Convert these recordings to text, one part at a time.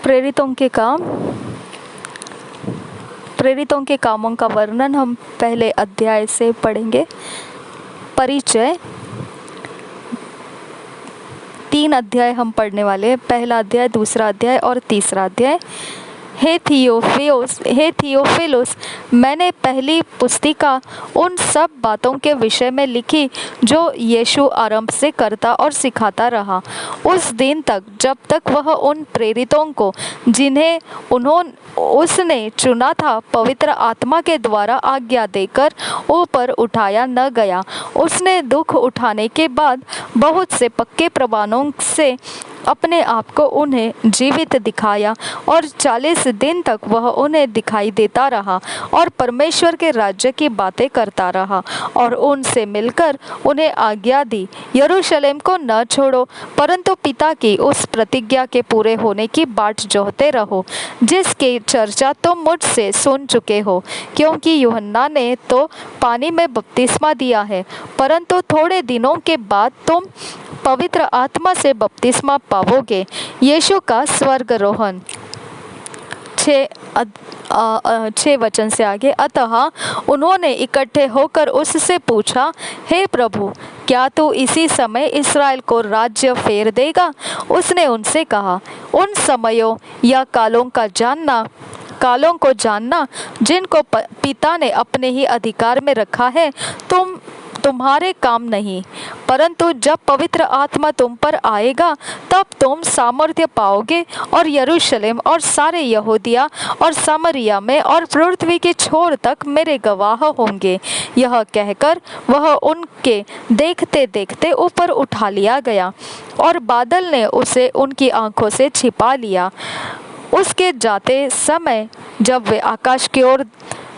प्रेरितों के कामों का वर्णन हम पहले अध्याय से पढ़ेंगे। परिचय 3 अध्याय हम पढ़ने वाले हैं, पहला अध्याय, दूसरा अध्याय और तीसरा अध्याय। हे थियोफिलुस, मैंने पहली पुस्तिका उन सब बातों के विषय में लिखी जो यीशु आरंभ से करता और सिखाता रहा, उस दिन तक जब तक वह उन प्रेरितों को जिन्हें उसने चुना था पवित्र आत्मा के द्वारा आज्ञा देकर ऊपर उठाया न गया। उसने दुख उठाने के बाद बहुत से पक्के प्रमाणों से अपने आप को उन्हें जीवित दिखाया और 40 दिन तक वह उन्हें दिखाई देता रहा और परमेश्वर के राज्य की बातें करता रहा और उनसे मिलकर उन्हें आज्ञा दी, यरूशलेम को न छोड़ो परंतु पिता की उस प्रतिज्ञा के पूरे होने की बाट जोहते रहो जिसकी चर्चा तुम मुझसे सुन चुके हो, क्योंकि यूहन्ना ने तो पानी में बपतिस्मा दिया है, परंतु थोड़े दिनों के बाद तुम पवित्र आत्मा से बपतिस्मा पाओगे। यीशु का स्वर्गारोहण 6 वचन से आगे। अतः उन्होंने इकट्ठे होकर उससे पूछा, हे प्रभु, क्या तू इसी समय इस्राएल को राज्य फेर देगा? उसने उनसे कहा, उन समयों या कालों को जानना जिनको पिता ने अपने ही अधिकार में रखा है तुम्हारे काम नहीं, परंतु जब पवित्र आत्मा तुम पर आएगा तब तुम सामर्थ्य पाओगे और यरूशलेम और सारे यहूदिया और सामरिया में और पृथ्वी के छोर तक मेरे गवाह होंगे। यह कहकर वह उनके देखते देखते ऊपर उठा लिया गया और बादल ने उसे उनकी आंखों से छिपा लिया। उसके जाते समय जब वे आकाश की ओर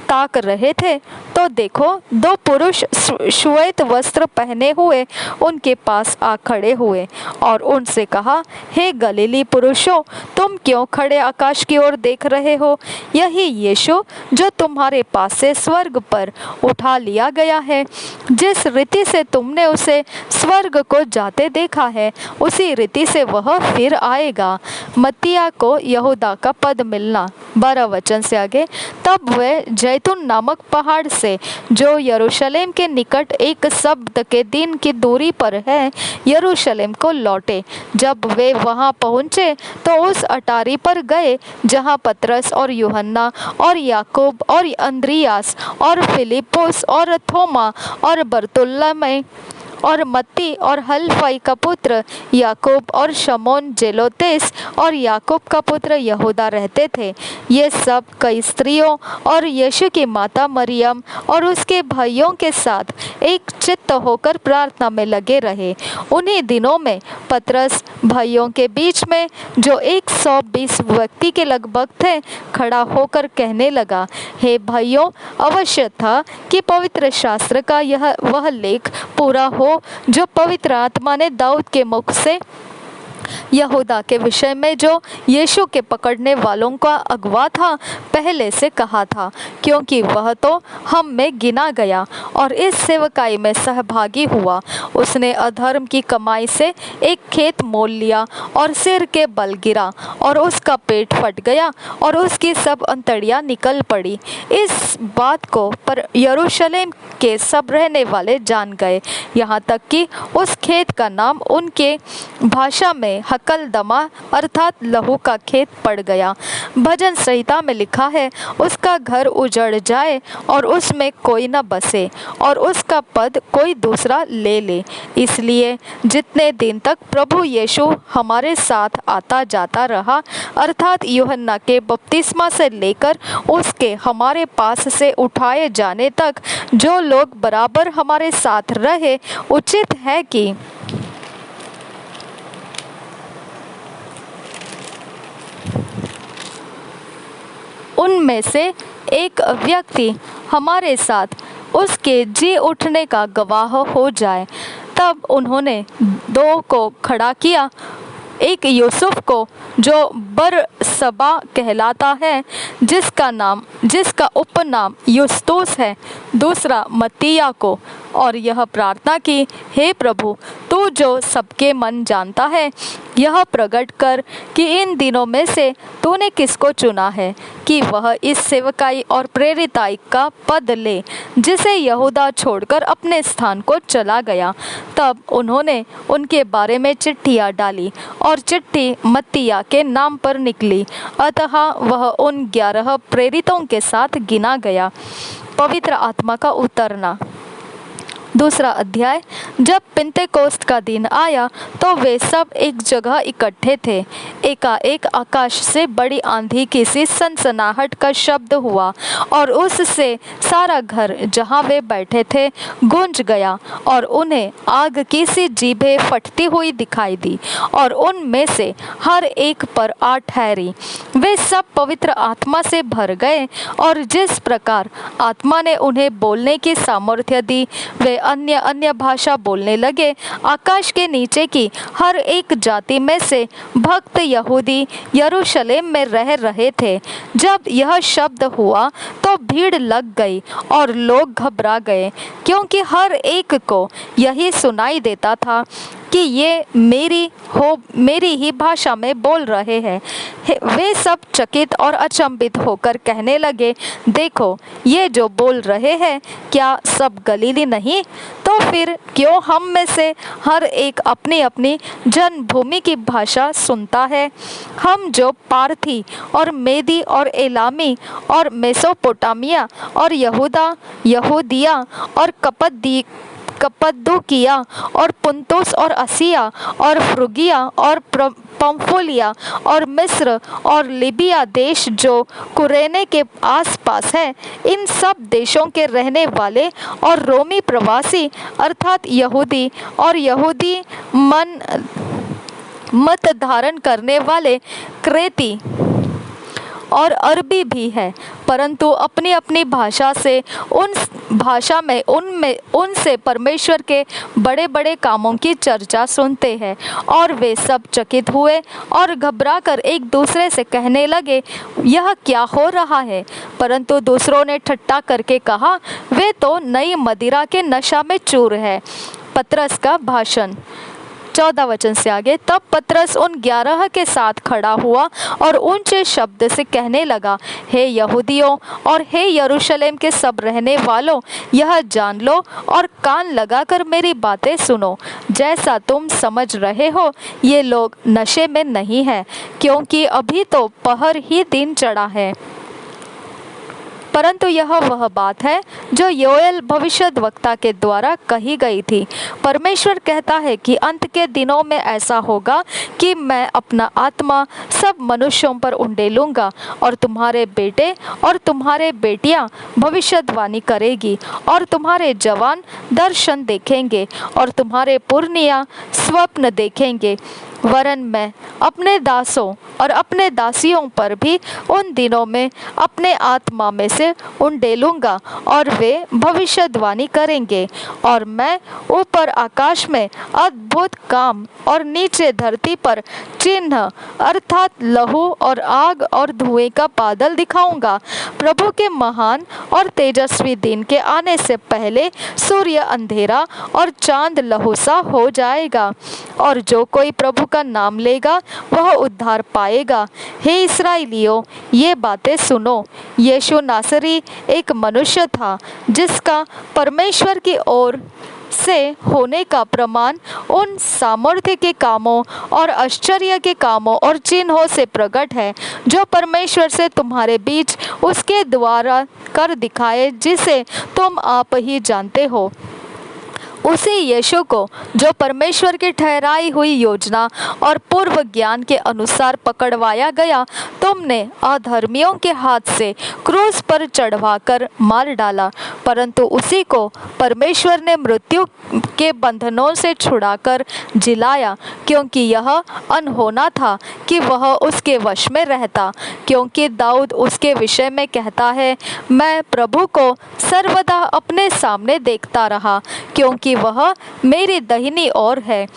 ताक रहे थे तो देखो, 2 पुरुष श्वेत वस्त्र पहने हुए उनके पास आ खड़े हुए और उनसे कहा, हे गलीली पुरुषों, तुम क्यों खड़े आकाश की ओर देख रहे हो? यही यीशु जो तुम्हारे पास से स्वर्ग पर उठा लिया गया है, जिस रीति से तुमने उसे स्वर्ग को जाते देखा है, उसी रीति से वह फिर आएगा। मत्तिया को यहूदा का पद मिलना। 12 वचन से आगे। तब वे जैतून नामक पहाड़ से जो यरूशलेम के निकट एक सब्त के दिन की दूरी पर है, यरूशलेम को लौटे। जब वे वहां पहुंचे तो उस अटारी पर गए जहां पतरस और यूहन्ना और याकूब और अंद्रियास और फिलिप्पुस और थोमा और बरतुल्मै और मत्ती और हल्फई का पुत्र याकूब और शमौन जेलोतेस और याकूब का पुत्र यहूदा रहते थे। ये सब कई स्त्रियों और यीशु की माता मरियम और उसके भाइयों के साथ एक चित्त होकर प्रार्थना में लगे रहे। उन्हीं दिनों में पतरस भाइयों के बीच में, जो 120 व्यक्ति के लगभग थे, खड़ा होकर कहने लगा, हे भाइयों, अवश्य था कि पवित्र शास्त्र का वह लेख पूरा हो जो पवित्र आत्मा ने दाऊद के मुख से यहूदा के विषय में, जो यीशु के पकड़ने वालों का अगुवा था, पहले से कहा था, क्योंकि वह तो हम में गिना गया और इस सेवकाई में सहभागी हुआ। उसने अधर्म की कमाई से एक खेत मोल लिया और सिर के बल गिरा और उसका पेट फट गया और उसकी सब अंतड़ियां निकल पड़ी। इस बात को पर यरूशलेम के सब रहने वाले जान गए, यहाँ तक कि उस खेत का नाम उनके भाषा में हकलदमा अर्थात लहू का खेत पड़ गया। भजन संहिता में लिखा है, उसका घर उजड़ जाए और उसमें कोई न बसे और उसका पद कोई दूसरा ले ले। इसलिए जितने दिन तक प्रभु यीशु हमारे साथ आता जाता रहा, अर्थात यूहन्ना के बपतिस्मा से लेकर उसके हमारे पास से उठाए जाने तक जो लोग बराबर हमारे साथ रहे, उचित है कि उनमें से एक व्यक्ति हमारे साथ उसके जी उठने का गवाह हो जाए। तब उन्होंने 2 को खड़ा किया एक यूसुफ को जो बरसबा कहलाता है, जिसका उपनाम युस्तुस है, दूसरा मत्तिया को, और यह प्रार्थना की, हे प्रभु, तू जो सबके मन जानता है, यह प्रकट कर कि इन दिनों में से तूने किसको चुना है कि वह इस सेवकाई और प्रेरिताई का पद ले, जिसे यहूदा छोड़कर अपने स्थान को चला गया। तब उन्होंने उनके बारे में चिट्ठियाँ डाली और चिट्ठी मत्तिया के नाम पर निकली। अतः वह उन 11 प्रेरितों के साथ गिना गया। पवित्र आत्मा का उतरना। दूसरा अध्याय। जब पिन्तेकोस्त का दिन आया तो वे सब एक जगह इकट्ठे थे। एकाएक आकाश से बड़ी आंधी की सी सनसनाहट का शब्द हुआ और उससे सारा घर जहाँ वे बैठे थे गूंज गया, और उन्हें आग की सी जीभें फटती हुई दिखाई दी और उनमें से हर एक पर आ ठहरी। वे सब पवित्र आत्मा से भर गए और जिस प्रकार आत्मा ने उन्हें बोलने की सामर्थ्य दी, वे अन्य अन्य भाषा बोलने लगे। आकाश के नीचे की हर एक जाति में से भक्त यहूदी यरूशलेम में रह रहे थे। जब यह शब्द हुआ तो भीड़ लग गई और लोग घबरा गए, क्योंकि हर एक को यही सुनाई देता था कि ये मेरी ही भाषा में बोल रहे हैं। वे सब चकित और अचंभित होकर कहने लगे, देखो, ये जो बोल रहे हैं, क्या सब गलीली नहीं? तो फिर क्यों हम में से हर एक अपनी अपनी जन्मभूमि की भाषा सुनता है? हम जो पार्थी और मेदी और एलामी और मेसोपोटामिया और यहूदिया और कप्पदूकिया और पुन्तुस और असिया और फ्रुगिया और पंफुलिया और मिस्र और लिबिया देश जो कुरेने के आसपास है, इन सब देशों के रहने वाले और रोमी प्रवासी अर्थात यहूदी और यहूदी मत धारण करने वाले क्रेती और अरबी भी है, परंतु अपनी अपनी भाषा में उनसे परमेश्वर के बड़े बड़े कामों की चर्चा सुनते हैं। और वे सब चकित हुए और घबरा कर एक दूसरे से कहने लगे, यह क्या हो रहा है? परंतु दूसरों ने ठट्ठा करके कहा, वे तो नई मदिरा के नशा में चूर है। पतरस का भाषण। 14 वचन से आगे। तब पतरस उन 11 के साथ खड़ा हुआ और ऊंचे शब्द से कहने लगा, हे यहूदियों और हे यरूशलेम के सब रहने वालों, यह जान लो और कान लगाकर मेरी बातें सुनो। जैसा तुम समझ रहे हो, ये लोग नशे में नहीं है, क्योंकि अभी तो पहर ही दिन चढ़ा है, परंतु यह वह बात है जो योएल भविष्यद्वक्ता के द्वारा कही गई थी। परमेश्वर कहता है कि अंत के दिनों में ऐसा होगा कि मैं अपना आत्मा सब मनुष्यों पर उंडेलूंगा, और तुम्हारे बेटे और तुम्हारे बेटियां भविष्यवाणी करेगी, और तुम्हारे जवान दर्शन देखेंगे, और तुम्हारे पुरनिया स्वप्न देखेंगे। वरन मैं अपने दासों और अपने दासियों पर भी उन दिनों में अपने आत्मा में से उंडेलूंगा, और वे भविष्यवाणी करेंगे। और मैं ऊपर आकाश में अद्भुत काम और नीचे धरती पर चिन्ह अर्थात लहू और आग और धुएं का बादल दिखाऊंगा। प्रभु के महान और तेजस्वी दिन के आने से पहले सूर्य अंधेरा और चांद लहू सा हो जाएगा, और जो कोई प्रभु का नाम लेगा वह उद्धार पाएगा। हे इस्राएलियों, ये बातें सुनो। यीशु नासरी एक मनुष्य था, जिसका परमेश्वर की ओर से होने का प्रमाण उन सामर्थ्य के कामों और आश्चर्य के कामों और चिन्हों से प्रकट है, जो परमेश्वर से तुम्हारे बीच उसके द्वारा कर दिखाए, जिसे तुम आप ही जानते हो। उसी यीशु को जो परमेश्वर की ठहराई हुई योजना और पूर्व ज्ञान के अनुसार पकड़वाया गया, तुमने अधर्मियों के हाथ से क्रूस पर चढ़वाकर मार डाला, परंतु उसी को परमेश्वर ने मृत्यु के बंधनों से छुड़ाकर जिलाया, क्योंकि यह अनहोना था कि वह उसके वश में रहता। क्योंकि दाऊद उसके विषय में कहता है, मैं प्रभु को सर्वदा अपने सामने देखता रहा, क्योंकि वह मेरी दाहिनी ओर है,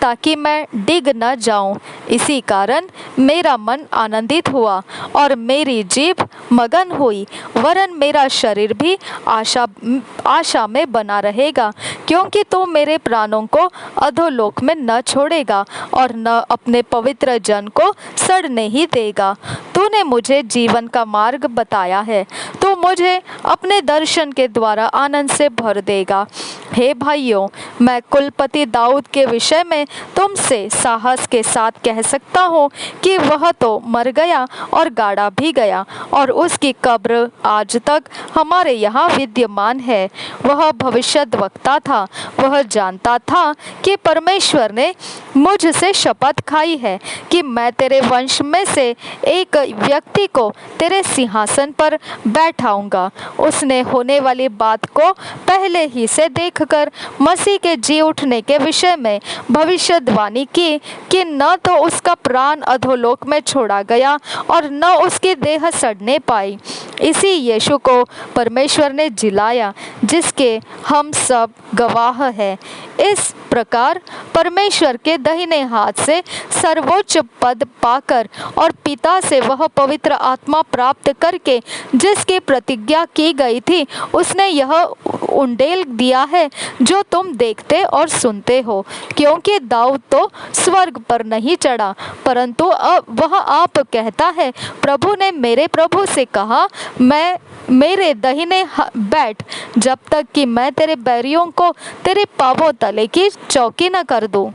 ताकि मैं डिग न जाऊं। इसी कारण मेरा मन आनंदित हुआ और मेरी जीभ मगन हुई, वरन मेरा शरीर भी आशा में बना रहेगा, क्योंकि तू मेरे प्राणों को अधोलोक में न छोड़ेगा और न अपने पवित्र जन को सड़ने ही देगा। तूने मुझे जीवन का मार्ग बताया है, तू मुझे अपने दर्शन के द्वारा आनंद से भर देगा। हे भाइयों, मैं कुलपति दाऊद के विषय में तुमसे साहस के साथ कह सकता हूँ कि वह तो मर गया और गाड़ा भी गया, और उसकी कब्र आज तक हमारे यहाँ विद्यमान है। वह भविष्यद्वक्ता था, वह जानता था कि परमेश्वर ने मुझसे शपथ खाई है कि मैं तेरे वंश में से एक व्यक्ति को तेरे सिंहासन पर बैठाऊंगा। उसने होने वाली बात को पहले ही से देखकर मसीह के जी उठने के विषय में भविष्यवाणी की कि न तो उसका प्राण अधोलोक में छोड़ा गया और न उसकी देह सड़ने पाई। इसी यीशु को परमेश्वर ने जिलाया, जिसके हम सब गवाह हैं। इस प्रकार परमेश्वर के दाहिने हाथ से सर्वोच्च पद पाकर और पिता से वह पवित्र आत्मा प्राप्त करके जिसकी प्रतिज्ञा की गई थी, उसने यह उंडेल दिया है जो तुम देखते और सुनते हो। क्योंकि दाऊद तो स्वर्ग पर नहीं चढ़ा, परंतु वह आप कहता है, प्रभु ने मेरे प्रभु से कहा, मैं मेरे दाहिने बैठ, जब तक कि मैं तेरे बैरियों को तेरे पांवों तले की चौकी न कर दूं।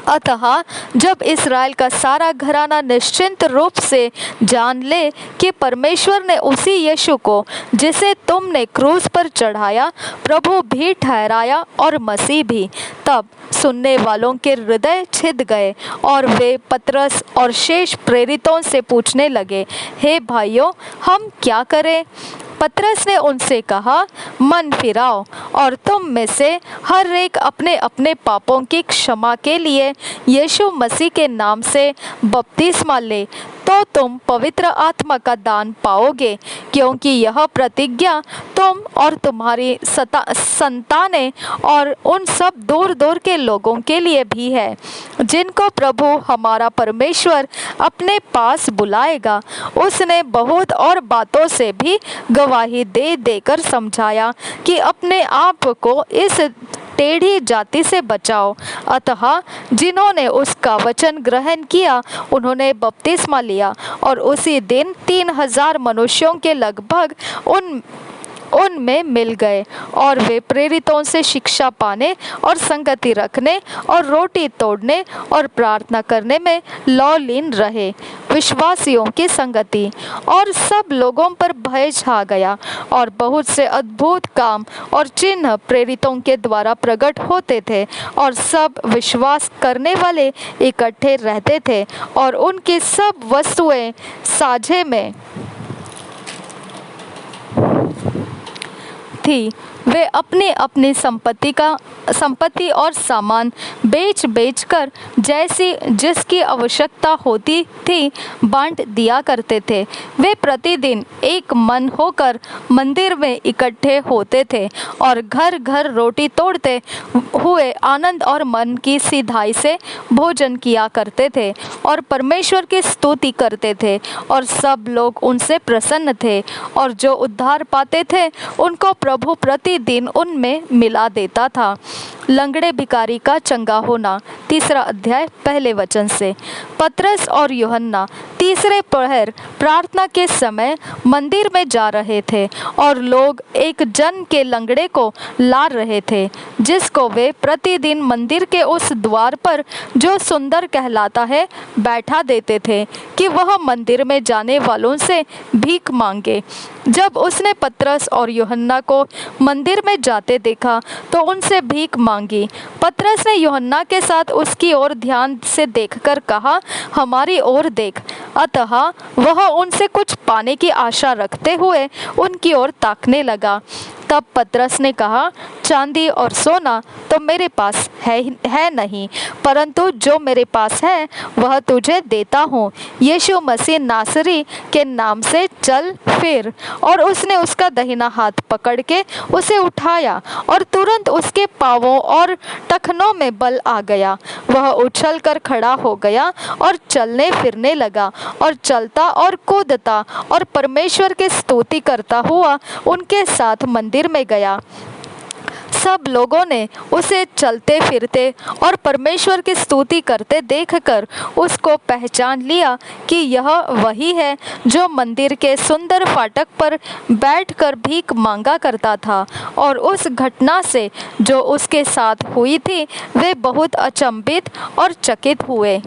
अतः जब इस्राएल का सारा घराना निश्चिंत रूप से जान ले कि परमेश्वर ने उसी यीशु को, जिसे तुमने क्रूस पर चढ़ाया, प्रभु भी ठहराया और मसीह भी, तब सुनने वालों के हृदय छिद गए और वे पतरस और शेष प्रेरितों से पूछने लगे, हे भाइयों, हम क्या करें? पतरस ने उनसे कहा, मन फिराओ और तुम में से हर एक अपने अपने पापों की क्षमा के लिए यीशु मसीह के नाम से बपतिस्मा ले, तो तुम पवित्र आत्मा का दान पाओगे। क्योंकि यह प्रतिज्ञा तुम और तुम्हारी संतानें और उन सब दूर दूर के लोगों के लिए भी है, जिनको प्रभु हमारा परमेश्वर अपने पास बुलाएगा। उसने बहुत और बातों से भी गवाही दे देकर समझाया कि अपने आप को इस टेढ़ी जाति से बचाओ। अतः जिन्होंने उसका वचन ग्रहण किया, उन्होंने बपतिस्मा लिया, और उसी दिन 3000 मनुष्यों के लगभग उनमें मिल गए, और वे प्रेरितों से शिक्षा पाने और संगति रखने और रोटी तोड़ने और प्रार्थना करने में लौलीन रहे। विश्वासियों की संगति और सब लोगों पर भय छा गया, और बहुत से अद्भुत काम और चिन्ह प्रेरितों के द्वारा प्रकट होते थे, और सब विश्वास करने वाले इकट्ठे रहते थे, और उनकी सब वस्तुएं साझे में थी। वे अपनी अपनी संपत्ति और सामान बेच कर जैसी जिसकी आवश्यकता होती थी बांट दिया करते थे। वे प्रतिदिन एक मन होकर मंदिर में इकट्ठे होते थे और घर घर रोटी तोड़ते हुए आनंद और मन की सिधाई से भोजन किया करते थे और परमेश्वर की स्तुति करते थे, और सब लोग उनसे प्रसन्न थे। और जो उद्धार पाते थे उनको प्रभु प्रतिदिन उनमें मिला देता था। लंगड़े भिखारी का चंगा होना। 3 अध्याय पहले वचन से। पतरस और यूहन्ना तीसरे पहर प्रार्थना के समय मंदिर में जा रहे थे, और लोग एक जन के लंगड़े को ला रहे थे, जिसको वे प्रतिदिन मंदिर के उस द्वार पर, जो सुंदर कहलाता है, बैठा देते थे कि वह मंदिर में जाने वालों से भीख मांगे। जब उसने पतरस और यूहन्ना को मंदिर में जाते देखा तो उनसे भीख मांगी। पतरस ने यूहन्ना के साथ उसकी ओर ध्यान से देखकर कहा, हमारी ओर देख। अतः वह उनसे कुछ पाने की आशा रखते हुए उनकी ओर ताकने लगा। तब पतरस ने कहा, चांदी और सोना तो मेरे पास है नहीं, परंतु जो मेरे पास है वह तुझे देता हूँ। यीशु मसीह नासरी के नाम से चल फिर। और उसने उसका दाहिना हाथ पकड़ के उसे उठाया और तुरंत उसके पांवों और टखनों में बल आ गया। वह उछल कर खड़ा हो गया और चलने फिरने लगा और चलता और कूदता और परमेश्वर की स्तुति करता हुआ उनके साथ मंदिर में गया। सब लोगों ने उसे चलते फिरते और परमेश्वर की स्तुति करते देखकर उसको पहचान लिया कि यह वही है जो मंदिर के सुंदर फाटक पर बैठकर भीख मांगा करता था। और उस घटना से जो उसके साथ हुई थी वे बहुत अचंभित और चकित हुए।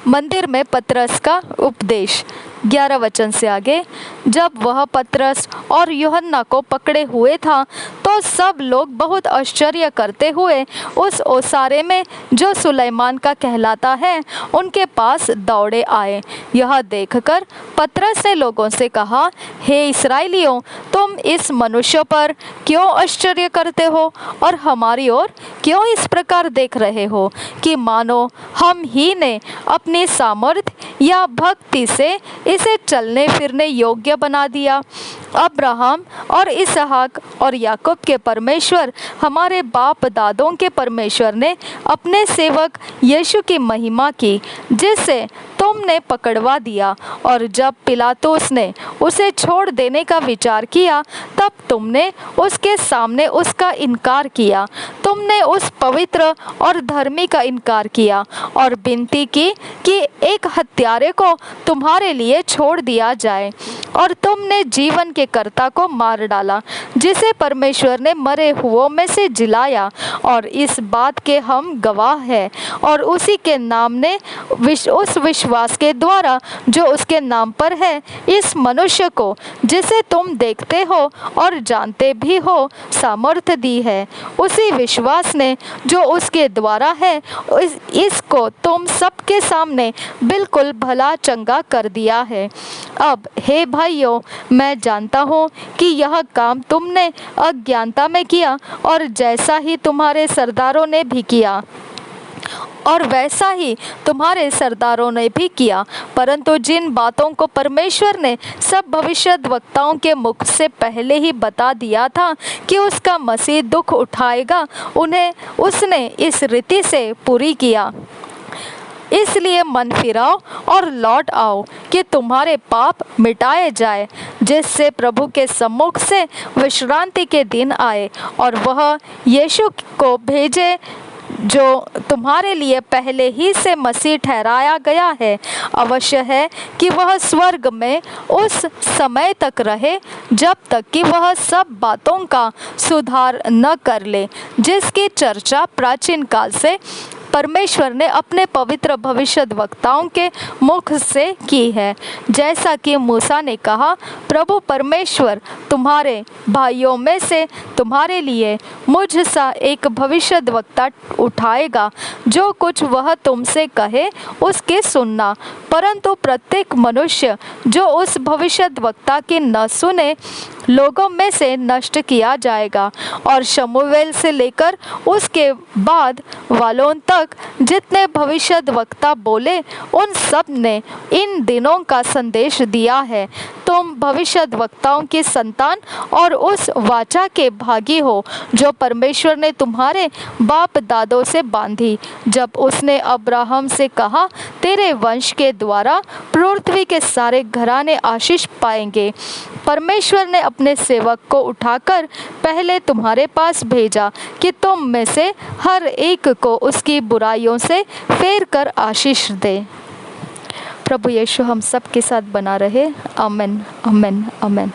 मंदिर में पतरस का उपदेश। 11 वचन से आगे। जब वह पतरस और यूहन्ना को पकड़े हुए था तो सब लोग बहुत आश्चर्य करते हुए उस ओसारे में जो सुलैमान का कहलाता है उनके पास दौड़े आए। यह देखकर पतरस ने लोगों से कहा, हे इस्राएलियों, तुम इस मनुष्य पर क्यों आश्चर्य करते हो और हमारी ओर क्यों इस प्रकार देख रहे हो कि मानो हम ही ने अपनी सामर्थ्य या भक्ति से इसे चलने फिरने योग्य बना दिया। अब्राहम और इसहाक और याकूब के परमेश्वर, हमारे बाप दादों के परमेश्वर ने अपने सेवक यीशु की महिमा की, जिसे तुमने पकड़वा दिया। और जब पिलातुस ने उसे छोड़ देने का विचार किया तब तुमने उसके सामने उसका इनकार किया। तुमने उस पवित्र और धर्मी का इनकार किया और विनती की कि एक हत्यारे को तुम्हारे लिए छोड़ दिया जाए। और तुमने जीवन के कर्ता को मार डाला, जिसे परमेश्वर ने मरे हुओं में से जिलाया। और इस बात के हम गवाह हैं। और उसी के नाम ने उस विश्वास के द्वारा जो उसके नाम पर है, इस मनुष्य को, जिसे तुम देखते हो और जानते भी हो, सामर्थ्य दी है। उसी विश्वास ने जो उसके द्वारा है, इसको तुम सबके सामने बिल्कुल भला चंगा कर दिया है। अब हे भाइयों, मैं जानता हूँ कि यह काम तुमने अज्ञानता में किया, और जैसा ही तुम्हारे सरदारों ने भी किया और वैसा ही तुम्हारे सरदारों ने भी किया। परंतु जिन बातों को परमेश्वर ने सब भविष्यद्वक्ताओं के मुख से पहले ही बता दिया था कि उसका मसीह दुख उठाएगा, उन्हें उसने इस रीति से पूरी किया। इसलिए मन फिराओ और लौट आओ कि तुम्हारे पाप मिटाए जाए, जिससे प्रभु के सम्मुख से विश्रांति के दिन आए। और वह यीशु को भेजे जो तुम्हारे लिए पहले ही से मसीह ठहराया गया है। अवश्य है कि वह स्वर्ग में उस समय तक रहे जब तक कि वह सब बातों का सुधार न कर ले, जिसकी चर्चा प्राचीन काल से परमेश्वर ने अपने पवित्र भविष्यद्वक्ताओं के मुख से की है। जैसा कि मूसा ने कहा, प्रभु परमेश्वर तुम्हारे भाइयों में से तुम्हारे लिए मुझ सा एक भविष्यद्वक्ता उठाएगा, जो कुछ वह तुमसे कहे उसके सुनना। परंतु प्रत्येक मनुष्य जो उस भविष्यद्वक्ता की न सुने, लोगों में से नष्ट किया जाएगा। और शमूएल से लेकर उसके बाद वालों तक जितने भविष्यद्वक्ता बोले, उन सब ने इन दिनों का संदेश दिया है। तुम भविष्यद्वक्ताओं की संतान और उस वाचा के भागी हो जो परमेश्वर ने तुम्हारे बाप दादों से बांधी, जब उसने अब्राहम से कहा, तेरे वंश के द्वारा पृथ्वी के सारे घराने आशीष पाएंगे। परमेश्वर ने अपने सेवक को उठाकर पहले तुम्हारे पास भेजा कि तुम में से हर एक को उसकी बुराइयों से फेर कर आशीष दे। प्रभु यीशु हम सब के साथ बना रहे। आमीन, आमीन, आमीन।